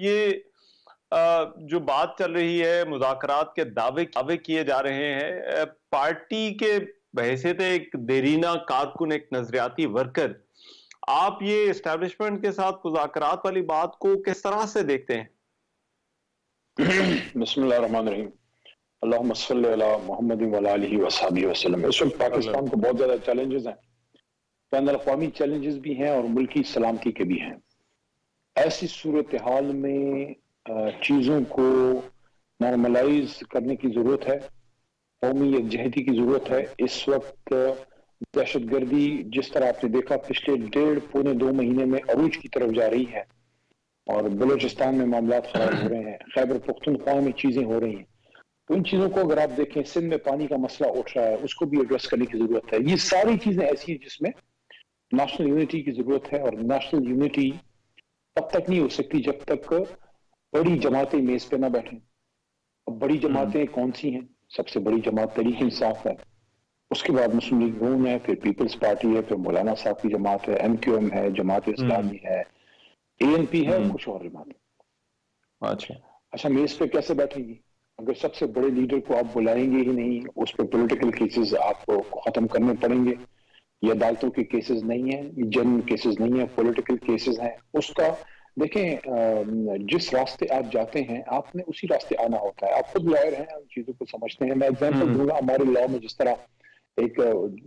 ये जो बात चल रही है, मुज़ाकरात के दावे किए जा रहे हैं, पार्टी के बहैसियत एक देरीना कारकुन, एक नजरियाती वर्कर, आप ये एस्टैब्लिशमेंट के साथ मुज़ाकरात वाली बात को किस तरह से देखते हैं? बिस्मिल्लाहिर्रहमानिर्रहीम। अल्लाहुम्मा सल्लि अला मुहम्मद व अला आलिहि व सहबिहि वसल्लम। इस वक्त पाकिस्तान को बहुत ज्यादा चैलेंजेस हैं, बैनुल अक़वामी चैलेंजेस भी हैं और मुल्की सलामती के भी हैं। ऐसी सूरत हाल में चीज़ों को नॉर्मलाइज करने की ज़रूरत है, कौमी यकजहती की ज़रूरत है। इस वक्त दहशतगर्दी जिस तरह आपने देखा पिछले 1.5-2 महीने में अरूज की तरफ जा रही है और बलूचिस्तान में मामला खराब हो रहे हैं, खैबर पख्तूनख्वा में चीज़ें हो रही हैं, तो इन चीज़ों को अगर आप देखें, सिंध में पानी का मसला उठ रहा है, उसको भी एड्रेस करने की ज़रूरत है। ये सारी चीज़ें ऐसी हैं जिसमें नेशनल यूनिटी की ज़रूरत है और नेशनल यूनिटी तब तक नहीं हो सकती जब तक बड़ी जमातें मेज पे ना बैठें। अब बड़ी जमातें कौन सी हैं? सबसे बड़ी जमात तहरीक इंसाफ है, उसके बाद मुस्लिम लीग नून है, फिर पीपल्स पार्टी है, फिर मौलाना साहब की जमात है, MQM है, जमात इस्लामी है, ANP है और कुछ और जमात। अच्छा, मेज पे कैसे बैठेगी अगर सबसे बड़े लीडर को आप बुलाएंगे ही नहीं? उस पर पॉलिटिकल केसेस आपको खत्म करने पड़ेंगे। ये अदालतों के केसेस नहीं है, ये जनरल केसेस नहीं है, पॉलिटिकल केसेस हैं। उसका देखें, जिस रास्ते आप जाते हैं आपने उसी रास्ते आना होता है। आप खुद लॉयर हैं, उन चीजों को समझते हैं। मैं एग्जांपल दूंगा, हमारे लॉ में जिस तरह एक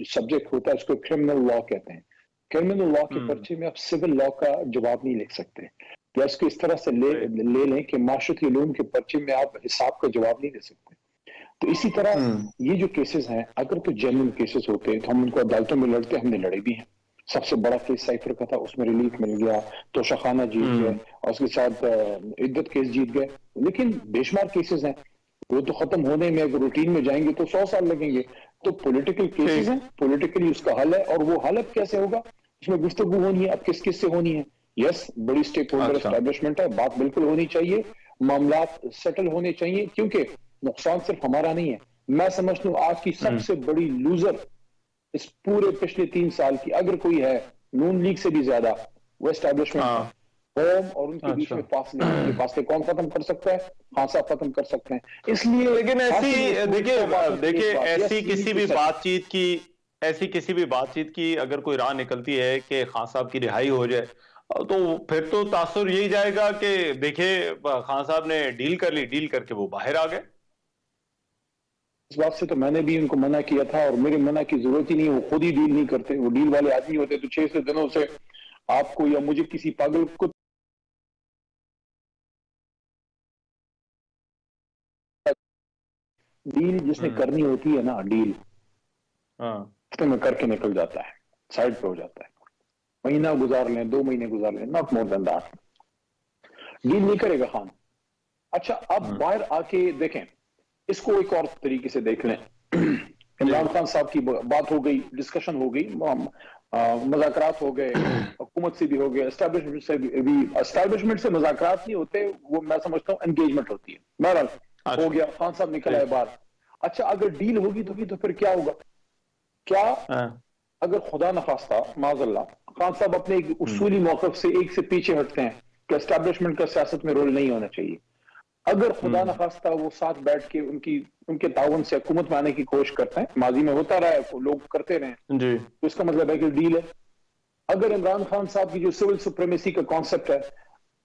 सब्जेक्ट होता है उसको क्रिमिनल लॉ कहते हैं। क्रिमिनल लॉ के पर्चे में आप सिविल लॉ का जवाब नहीं लिख सकते, या इसको इस तरह से ले लें कि माशरती उलूम के पर्चे में आप हिसाब का जवाब नहीं दे सकते। तो इसी तरह ये जो केसेस हैं, अगर तो जेन्युइन केसेस होते तो हम उनको अदालतों में लड़ते, हमने लड़े भी हैं। सबसे बड़ा केस साइफर का था, उसमें रिलीफ मिल गया, तोशाखाना जीत गए और उसके साथ इद्दत केस जीत गए। लेकिन बेशुमार केसेस हैं, वो तो खत्म होने में अगर रूटीन में जाएंगे तो 100 साल लगेंगे। तो पॉलिटिकल केसेस हैं, पॉलिटिकली उसका हल है, और वो हल अब कैसे होगा, उसमें गुफ्तगू होनी है। अब किस किस से होनी है? यस, बड़ी स्टेक होल्डर एस्टैब्लिशमेंट है, बात बिल्कुल होनी चाहिए, मामला सेटल होने चाहिए, क्योंकि नुकसान सिर्फ हमारा नहीं है। मैं समझता हूँ आज की सबसे बड़ी लूजर इस पूरे पिछले 3 साल की अगर कोई है, नून लीग से भी ज्यादा, वो एस्टैब्लिशमेंट है। कौम और उनके बीच में फासले कौन खत्म कर सकता है? खान साहब खत्म कर सकते हैं। इसलिए लेकिन ऐसी देखिए ऐसी किसी भी बातचीत की अगर कोई राह निकलती है कि खान साहब की रिहाई हो जाए, तो फिर तो तासुर यही जाएगा कि देखिए खान साहब ने डील कर ली, डील करके वो बाहर आ गए। इस बात से तो मैंने भी उनको मना किया था, और मेरे मना की जरूरत ही नहीं, वो खुद ही डील नहीं करते। वो डील वाले आदमी होते तो 6 दिनों से आपको या मुझे किसी पागल को डील जिसने करनी होती है ना, डील हफ्ते में करके निकल जाता है, साइड पे हो जाता है। महीना गुजार लें, 2 महीने गुजार लें, not more than that. Deal नहीं करेगा खान। अच्छा, अब बाहर आके देखें, इसको एक और तरीके से देख लें। इमरान खान साहब की बात हो गई, डिस्कशन हो गई, मुज़ाकरात हो गए, हुकूमत से भी हो गए, एस्टैब्लिशमेंट से भी। एस्टैब्लिशमेंट से मुज़ाकरात नहीं होते, वो मैं समझता हूँ एंगेजमेंट होती है। बहरहाल हो गया, खान साहब निकल आए बाहर। अच्छा, अगर डील होगी तो फिर क्या होगा? क्या अगर खुदा न खास्ता माज़अल्लाह खान साहब अपने एक उसूली मौक़िफ़ से एक से पीछे हटते हैं कि एस्टैब्लिशमेंट का सियासत में रोल नहीं होना चाहिए, अगर खुदा न खास्ता वो साथ बैठ के उनके ताउन से हुकूमत में आने की कोशिश करते हैं, माजी में होता रहा है, लोग करते रहे, तो इसका मतलब है कि डील है। अगर इमरान खान साहब की जो सिविल सुप्रीमेसी का कॉन्सेप्ट है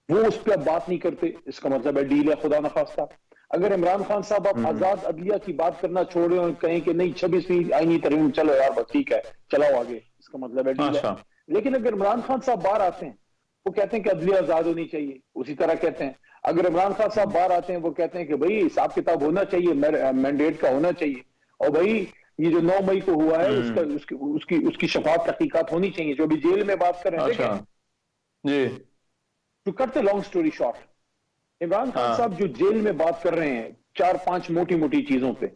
वो उस पर बात नहीं करते, इसका मतलब है डील है, खुदा न खास्ता। अगर इमरान खान साहब आप आजाद अदलिया की बात करना छोड़े और कहें कि नहीं 26वीं आईनी तरमीम, चलो यार बस ठीक है, चलाओ आगे, इसका मतलब है डील है। लेकिन अगर इमरान खान साहब बाहर आते हैं, वो कहते हैं कि अदलिया आजाद होनी चाहिए, उसी तरह कहते हैं। अगर इमरान खान साहब बाहर आते हैं, वो कहते हैं कि भाई हिसाब किताब होना चाहिए, मैंडेट का होना चाहिए, और भाई ये जो 9 मई को हुआ है उसकी शफाफ तहकीकात होनी चाहिए, जो भी जेल में बात कर रहे हैं। जी, to cut the long story short, Imran Khan sahab जो जेल में बात कर रहे हैं 4-5 मोटी चीजों पे,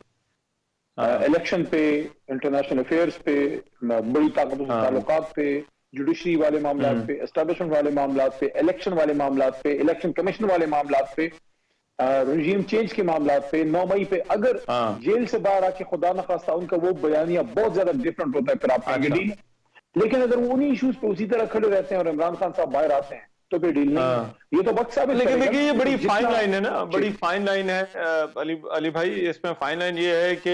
इलेक्शन पे, इंटरनेशनल अफेयर्स पे, बड़ी ताकतों से ताल्लुकात पे, जुडिशरी वाले मामलात पे, एस्टैब्लिशमेंट वाले मामलात पे, इलेक्शन वाले मामलात पे, इलेक्शन कमीशन वाले मामलात पे, रजीम चेंज के मामलात पे, 9 मई पे, अगर जेल से बाहर आके खुदा न खास्ता उनका वो बयानिया बहुत ज्यादा डिफरेंट होता है, फिर आप आगे डील। लेकिन अगर वो उन्हीं इश्यूज पे उसी तरह खड़े रहते हैं और इमरान खान साहब बाहर आते हैं, तो फिर डील नहीं। ये तो वक्त साबित लेकिन देखिए ये बड़ी फाइन लाइन है ना, बड़ी फाइन लाइन है अली भाई। इसमें फाइन लाइन ये है कि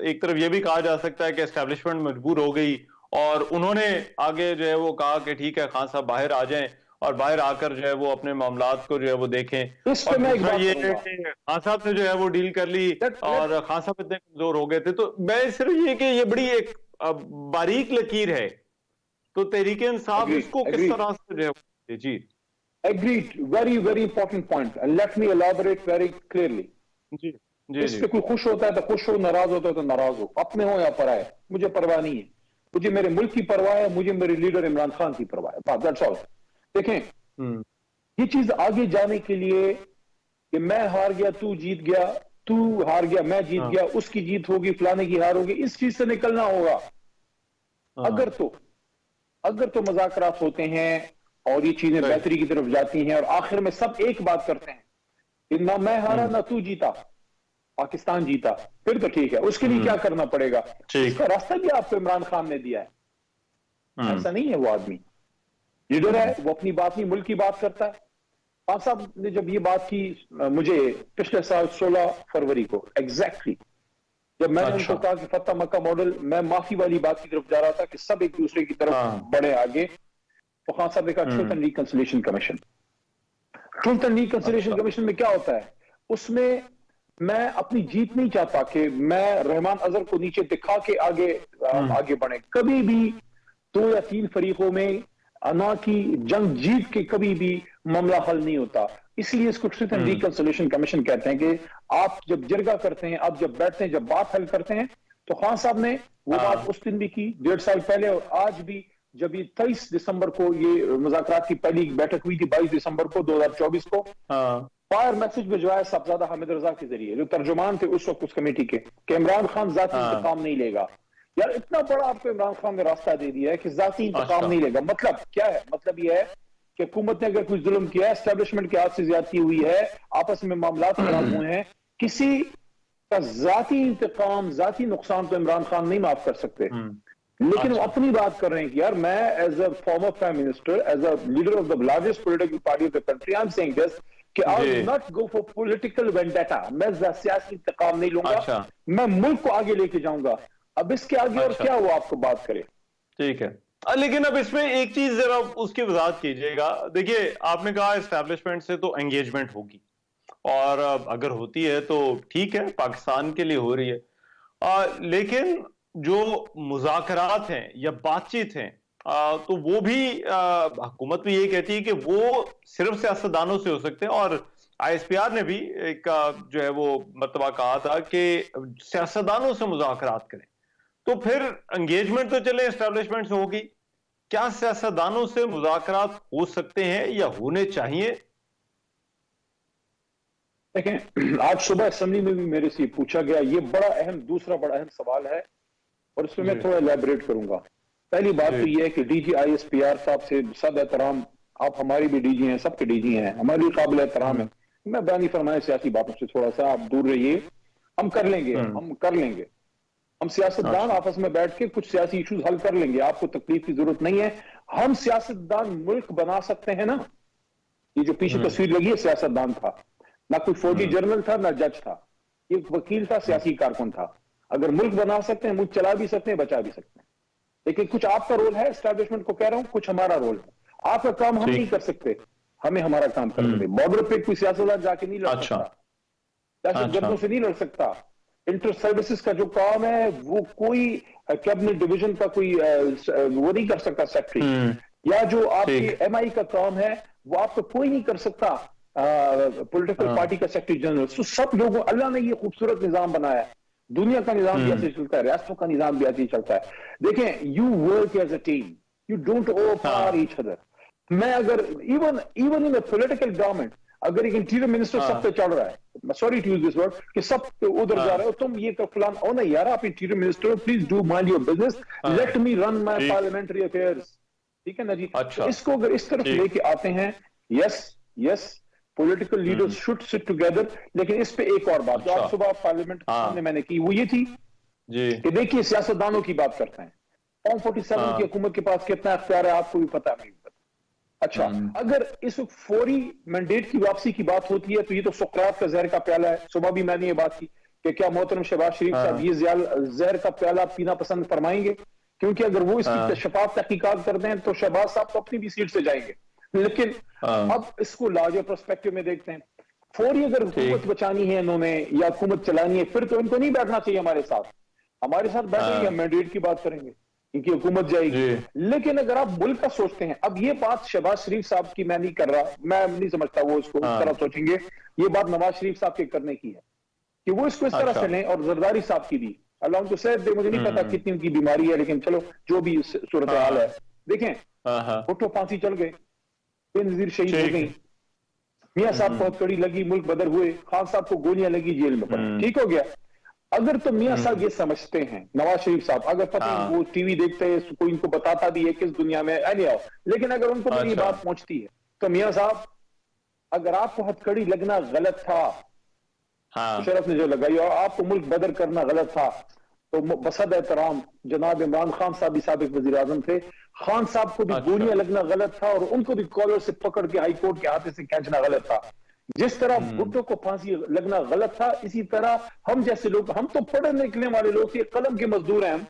एक तरफ ये भी कहा जा सकता है कि एस्टैब्लिशमेंट मजबूर हो गई और उन्होंने आगे जो है वो कहा कि ठीक है खान साहब बाहर आ जाएं और बाहर आकर जो है वो अपने मामलात को जो है वो देखें। और दूसरा ये है कि खान साहब से जो है वो डील कर ली और खान साहब इतने कमजोर हो गए थे। तो मैं सिर्फ ये कि ये बड़ी एक बारीक लकीर है, तो तहरीक इंसाफ इसको किस तरह से जो है। जी Agreed. Very important point. And let me elaborate very clearly. जी इस पे कोई खुश होता है तो खुश हो, नाराज होता है तो नाराज हो, अपने हो या पराए, मुझे परवाह नहीं है। मुझे मेरे मुल्क की परवाह है, मुझे मेरे लीडर इमरान खान की परवाह है। That's all. देखें, ये चीज आगे जाने के लिए कि मैं हार गया तू जीत गया, तू हार गया मैं जीत गया, उसकी जीत होगी फलाने की हार होगी, इस चीज से निकलना होगा। अगर तो मुज़ाकरात होते हैं और ये चीजें बेहतरी की तरफ जाती हैं और आखिर में सब एक बात करते हैं कि ना मैं हारा ना तू जीता, पाकिस्तान जीता, फिर तो ठीक है। उसके लिए क्या करना पड़ेगा, इसका रास्ता भी आपको इमरान खान ने दिया है। ऐसा नहीं है, वो आदमी लीडर है, वो अपनी बात नहीं मुल्क की बात करता है। खान साहब ने जब ये बात की मुझे पिछले साल 16 फरवरी को एग्जैक्टली, जब मैंने उनको कहा कि फतह मक्का मॉडल, मैं माफी वाली बात की तरफ जा रहा था कि सब एक दूसरे की तरफ बढ़े आगे, तो खान साहब ने कहा truth and reconciliation commission. Truth and reconciliation commission में क्या होता है, उसमें मैं अपनी जीत नहीं चाहता कि मैं रहमान अजहर को नीचे दिखा के आगे बढ़े। कभी भी 2 या 3 फरीकों में अना की जंग जीत के कभी भी मामला हल नहीं होता। इसलिए इसको ट्रूथ एंड रिकंसिलिएशन कमीशन कहते हैं कि आप जब जिरगा करते हैं, आप जब बैठते हैं, जब बात हल करते हैं। तो खान साहब ने वो बात उस दिन भी की, 1.5 साल पहले, और आज भी जब ये 23 दिसंबर को ये मुज़ाकरात की पहली बैठक हुई थी, 22 दिसंबर को 2024 को, फायर मैसेज भिजवाया साहबजादा हामिद रजा के जरिए, जो तर्जुमान थे उस वक्त उस कमेटी के, कि इमरान खान जाती इंतकाम नहीं लेगा। यार इतना बड़ा आपको इमरान खान ने रास्ता दे दिया है कि जाती इंतकाम नहीं लेगा। मतलब क्या है, मतलब यह है कि हुकूमत ने अगर कुछ जुल्म किया है, एस्टेब्लिशमेंट के हाथ से ज्यादती हुई है, आपस में मामला खराब हुए हैं, किसी का जाती इंतकाम, जाती नुकसान तो इमरान खान नहीं माफ कर सकते। लेकिन वो अपनी बात कर रहे हैं कि यार मैं as a former prime minister, as a leader of the largest political party of the country, I am saying this कि I will not go for political vendetta. मैं सियासी इंतकाम नहीं लूंगा, मैं मुल्क को आगे लेके जाऊंगा। अब इसके आगे और क्या वो आपको बात करे। ठीक है, लेकिन अब इसमें एक चीज जरा उसकी वजाहत कीजिएगा। देखिए आपने कहा एस्टैब्लिशमेंट से तो एंगेजमेंट होगी, और अगर होती है तो ठीक है, पाकिस्तान के लिए हो रही है। लेकिन जो मुज़ाकरात हैं या बातचीत हैं, तो वो भी हुकूमत भी ये कहती है कि वो सिर्फ सियासतदानों से हो सकते हैं। और ISPR ने भी एक जो है वो मर्तबा कहा था कि सियासतदानों से मुज़ाकरात करें। तो फिर एंगेजमेंट तो चले एस्टैब्लिशमेंट से होगी, क्या सियासतदानों से मुज़ाकरात हो सकते हैं या होने चाहिए? देखें, आज सुबह असेंबली में भी मेरे से पूछा गया, ये दूसरा बड़ा अहम सवाल है और इसमें मैं थोड़ा एलैबोरेट करूंगा। पहली बात तो ये है कि DG ISPR साहब से सब एहतराम, आप हमारी भी DG हैं, सबके DG हैं, हमारी काबिल एहतराम है। मैं बयानी फरमाए सियासी बातों से थोड़ा सा आप दूर रहिए, हम कर लेंगे। हम सियासतदान आपस में बैठ के कुछ सियासी इश्यूज हल कर लेंगे, आपको तकलीफ की जरूरत नहीं है। हम सियासतदान मुल्क बना सकते हैं ना। ये जो पीछे तस्वीर लगी है, सियासतदान था ना, कोई फौजी जनरल था ना जज था, एक वकील था, सियासी कारकुन था। अगर मुल्क बना सकते हैं, मुल्क चला भी सकते हैं, बचा भी सकते हैं। लेकिन कुछ आपका रोल है, एस्टैब्लिशमेंट को कह रहा हूं, कुछ हमारा रोल है। आपका काम हम नहीं कर सकते, हमें हमारा काम करने दें। बॉर्डर पे कोई सियासतदान जाके नहीं लड़ सकता, दहशतगर्दों से नहीं लड़ सकता। इंटर सर्विसेज का जो काम है वो कोई कैबिनेट डिवीजन का कोई वो नहीं कर सकता सेक्रेटरी, या जो आपकी MI का काम है वो आपको कोई नहीं कर सकता, पॉलिटिकल पार्टी का सेक्रेटरी जनरल। तो सब लोगों, अल्लाह ने ये खूबसूरत निजाम बनाया है, दुनिया का निजाम भी ऐसे चलता है, रियासतों का निजाम भी ऐसे ही चलता है। देखें, you work as a team, you don't overpower each other. मैं अगर इवन इन पॉलिटिकल गवर्नमेंट, अगर एक इंटीरियर मिनिस्टर सब पे चढ़ रहा है, sorry to use this word, कि सब उधर जा रहे हो, तुम ये कर फलान, ओ नहीं यार, आप इंटीरियर मिनिस्टर हो, please do mind your business, let me run my parliamentary affairs. ठीक है ना जी। तो इसको अगर इस तरफ लेके आते हैं, yes political leaders should sit together. लेकिन इस पे एक और बात जो आज सुबह पार्लियामेंट सामने मैंने की, वो ये थी कि देखिए सियासतदानों की बात करते हैं, फॉर्म 47 की हुकूमत के पास कितना अख्तियार है आपको भी पता, नहीं पता। अच्छा, अगर इस वक्त फौरी मैंडेट की वापसी की बात होती है तो ये तो सुकरात का जहर का प्याला है। सुबह भी मैंने ये बात की कि क्या मोहतरम शहबाज शरीफ साहब ये जहर का प्याला पीना पसंद फरमाएंगे? क्योंकि अगर वो इसकी शफाफ तहकीकात करते हैं तो शहबाज साहब तो अपनी भी सीट से जाएंगे। लेकिन अब इसको लार्जर पर्सपेक्टिव में देखते हैं। फौरी अगर हुकूमत बचानी है इन्होंने या हुकूमत चलानी है, फिर तो इनको नहीं बैठना चाहिए हमारे साथ। हमारे साथ बैठेंगे, हम मैंडेट की बात करेंगे, इनकी हुकूमत जाएगी। लेकिन अगर आप मुल्क का सोचते हैं, अब ये बात शहबाज शरीफ साहब की मैं नहीं कर रहा, मैं नहीं समझता वो इसको इस तरह सोचेंगे। ये बात नवाज शरीफ साहब के करने की है कि वो इसको इस तरह से लें, और जरदारी साहब की भी, अल्लाह उनको सेहत दे। मुझे नहीं पता कितनी उनकी बीमारी है, लेकिन चलो जो भी सूरत हाल है। देखें, भुट्टो फांसी चल गए, बेनजीर शहीद हो गई, मियां साहब बहुत कड़ी लगी, मुल्क बदर हुए, खान साहब को गोलियां लगी, जेल में पड़े, ठीक हो गया। अगर तो मियां साहब ये समझते हैं, नवाज शरीफ साहब, अगर पता वो टीवी देखते हैं, कोई इनको बताता भी है किस दुनिया में आओ, लेकिन अगर उनको मेरी बात पहुंचती है तो मियां साहब, अगर आपको हथकड़ी लगना गलत था, शरफ ने जो लगाई, और आपको मुल्क बदर करना गलत था, तो बसद एहतराम जनाब इमरान खान साहब भी साबिक वजीर आजम थे, खान साहब को भी गोलियां लगना गलत था और उनको भी कॉलर से पकड़ के हाई कोर्ट के हाथे से खींचना गलत था। जिस तरह भुट्टो को फांसी लगना गलत था, इसी तरह हम जैसे लोग, हम तो पढ़ने निकलने वाले लोग थे, कलम के मजदूर हैं हम,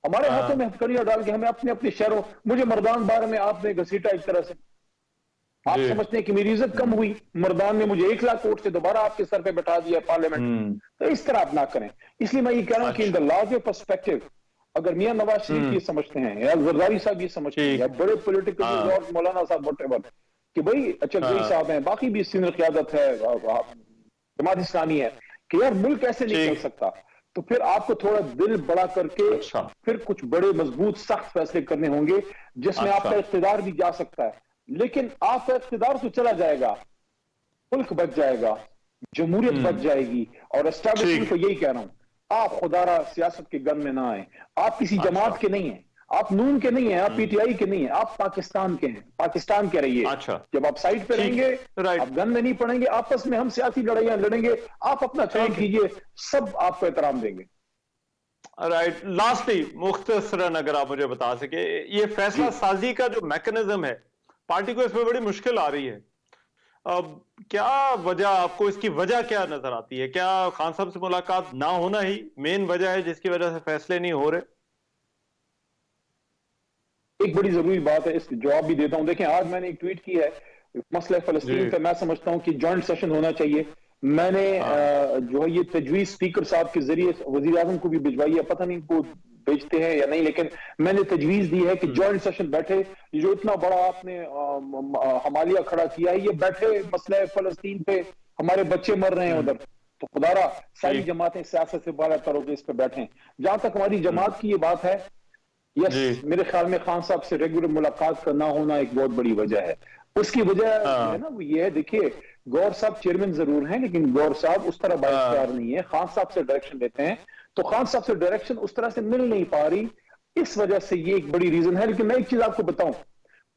हमारे हाथों में हथकड़ियां डाल के हमें अपने अपने शहरों, मुझे मर्दान बार में आपने घसीटा एक तरह से, आप समझते हैं कि मेरी इज्जत कम हुई, मर्दान ने मुझे 1 लाख वोट से दोबारा आपके सर पे बैठा दिया पार्लियामेंट। तो इस तरह आप ना करें। इसलिए मैं ये कह रहा हूं कि इन द लार्जर पर्सपेक्टिव, अगर मियां नवाज शरीफ ये समझते हैं, या जरदारी साहब ये समझते हैं, या बड़े पोलिटिकल और मौलाना साहब वॉटेवर, कि भाई अच्छा गई साहब हैं, बाकी भी सीनियर क़यादत है, जमात इस्लामी है, कि यार मुल्क ऐसे नहीं चल सकता, तो फिर आपको थोड़ा दिल बड़ा करके फिर कुछ बड़े मजबूत सख्त फैसले करने होंगे, जिसमें आपका इख्तिदार भी जा सकता है। लेकिन आपका इख्तिदार तो चला जाएगा, मुल्क बच जाएगा, जमहूरियत बच जाएगी। और एस्टैब्लिशमेंट को यही कह रहा हूं, आप खुदारा सियासत के गन में ना आए। आप किसी जमात के नहीं हैं, आप नून के नहीं हैं, आप पीटीआई के नहीं हैं, आप पाकिस्तान के हैं, पाकिस्तान के रहिए। जब आप साइड पे रहेंगे, आप गन में नहीं पड़ेंगे, आपस में हम सियासी लड़ाइयां लड़ेंगे, आप अपना काम कीजिए, सब आपको एहतराम देंगे। राइट, लास्टली मुख्तसरन अगर आप मुझे बता सके, ये फैसला साजी का जो मैकेनिज्म है, पार्टी को इसमें बड़ी मुश्किल आ रही है। अब क्या वजह, आपको इसकी वजह क्या नजर आती है? क्या खान साहब से मुलाकात ना होना ही मेन वजह है जिसकी वजह से फैसले नहीं हो रहे? एक बड़ी जरूरी बात है, इसका जवाब भी देता हूं। देखें, आज मैंने एक ट्वीट की है मसले फलस्तीन पे। मैं समझता हूं कि जॉइंट सेशन होना चाहिए। मैंने जो है ये तजवीज स्पीकर साहब के जरिए वजीर आजम को भी भिजवाई है, पता नहीं वो भेजते हैं या नहीं, लेकिन मैंने तजवीज दी है कि जॉइंट सेशन बैठे। जो इतना बड़ा आपने हमालिया खड़ा किया है, ये बैठे मसले फलस्तीन पे, हमारे बच्चे मर रहे हैं उधर, तो खुदारा सारी जमातें सियासत से बाहर करोगे, इस पे बैठे। जहां तक हमारी जमात की ये बात है, यस, मेरे ख्याल में खान साहब से रेगुलर मुलाकात का ना होना एक बहुत बड़ी वजह है। उसकी वजह है ना, वो ये है, देखिए गौर साहब चेयरमैन जरूर हैं, लेकिन गौर साहब उस तरह बाइख्तियार नहीं है, खान साहब से डायरेक्शन लेते हैं, तो खान साहब से डायरेक्शन उस तरह से मिल नहीं पा रही। इस वजह से ये एक बड़ी रीजन है। लेकिन मैं एक चीज आपको बताऊं,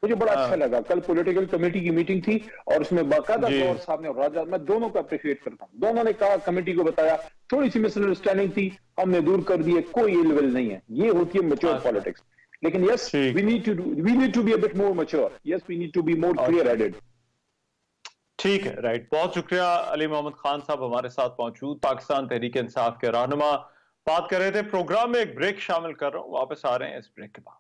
मुझे बड़ा अच्छा लगा, कल पॉलिटिकल कमेटी की मीटिंग थी और उसमें बाकायदा गौर साहब ने और राजा, मैं दोनों को अप्रिशिएट करता हूं, दोनों ने कहा, कमेटी को बताया, थोड़ी सी मिसअंडरस्टैंडिंग थी, हमने दूर कर दी है, कोई इल विल नहीं है, ये होती है मैच्योर पॉलिटिक्स। लेकिन yes, we need to be a bit more mature, yes, we need to be more clear headed. ठीक है, राइट, बहुत शुक्रिया। अली मोहम्मद खान साहब हमारे साथ मौजूद, पाकिस्तान तहरीक इंसाफ के रहनुमा, बात कर रहे थे। प्रोग्राम में एक ब्रेक शामिल कर रहा हूं, वापस आ रहे हैं इस ब्रेक के बाद।